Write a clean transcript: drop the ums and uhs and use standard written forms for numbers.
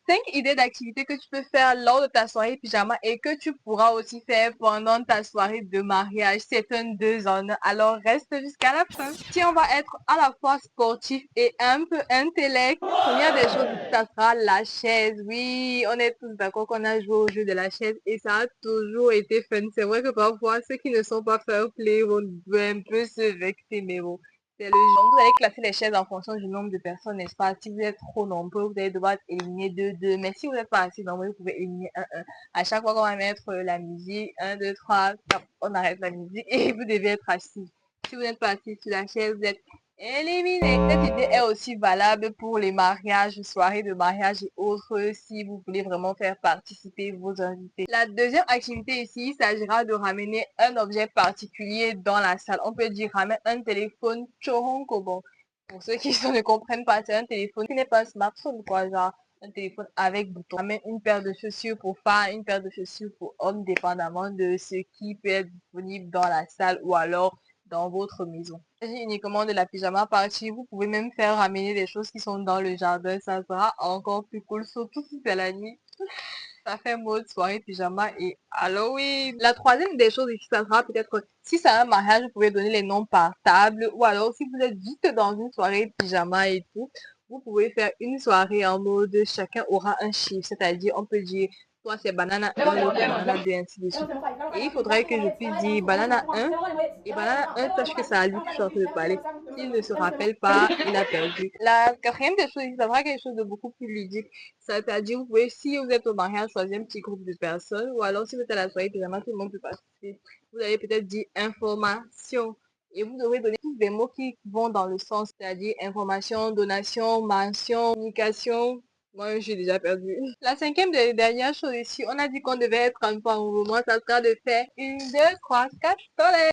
5 idées d'activités que tu peux faire lors de ta soirée pyjama et que tu pourras aussi faire pendant ta soirée de mariage. C'est un 2 en 1. Alors reste jusqu'à la fin. Si on va être à la fois sportif et un peu intellect, première des choses, ça sera la chaise. Oui, on est tous d'accord qu'on a joué au jeu de la chaise et ça a toujours été fun. C'est vrai que parfois, ceux qui ne sont pas fair play vont un peu se vexer, mais bon. C'est le jeu. Vous allez classer les chaises en fonction du nombre de personnes, n'est-ce pas? Si vous êtes trop nombreux, vous allez devoir éliminer 2-2. Mais si vous n'êtes pas assez nombreux, vous pouvez éliminer 1-1. À chaque fois qu'on va mettre la musique, 1, 2, 3, on arrête la musique et vous devez être assis. Si vous n'êtes pas assis sur la chaise, vous êtes éliminé. Cette idée est aussi valable pour les mariages, soirées de mariage et autres, si vous voulez vraiment faire participer vos invités. La deuxième activité ici, il s'agira de ramener un objet particulier dans la salle. On peut dire ramène un téléphone Choronko. Pour ceux qui ne comprennent pas, c'est un téléphone qui n'est pas un smartphone, quoi, genre un téléphone avec bouton. Ramène une paire de chaussures pour femmes, une paire de chaussures pour hommes, dépendamment de ce qui peut être disponible dans la salle ou alors dans votre maison. Il s'agit uniquement de la pyjama party. Vous pouvez même faire ramener des choses qui sont dans le jardin. Ça sera encore plus cool, surtout si c'est la nuit. Ça fait mode soirée pyjama et Halloween. La troisième des choses ici, ça sera peut-être, si c'est un mariage, vous pouvez donner les noms par table. Ou alors, si vous êtes juste dans une soirée pyjama et tout, vous pouvez faire une soirée en mode chacun aura un chiffre. C'est-à-dire, on peut dire, soit c'est banana 1, l'autre c'est banana 2, ainsi de suite. Et il faudrait que je puisse dire banana 1 et banana 1 sache que c'est à lui que je suis en train de parler. S'il ne se rappelle pas, il a perdu. La quatrième des choses, ça sera quelque chose de beaucoup plus ludique. C'est-à-dire, vous pouvez, si vous êtes au mariage, choisir un petit groupe de personnes, ou alors si vous êtes à la soirée pyjama, tout le monde peut participer. Vous allez peut-être dire information. Et vous devrez donner tous des mots qui vont dans le sens, c'est-à-dire information, donation, mention, communication. Moi, j'ai déjà perdu. La cinquième et dernière chose ici, on a dit qu'on devait être en mouvement, ça sera de faire une, deux, trois, quatre, soleil.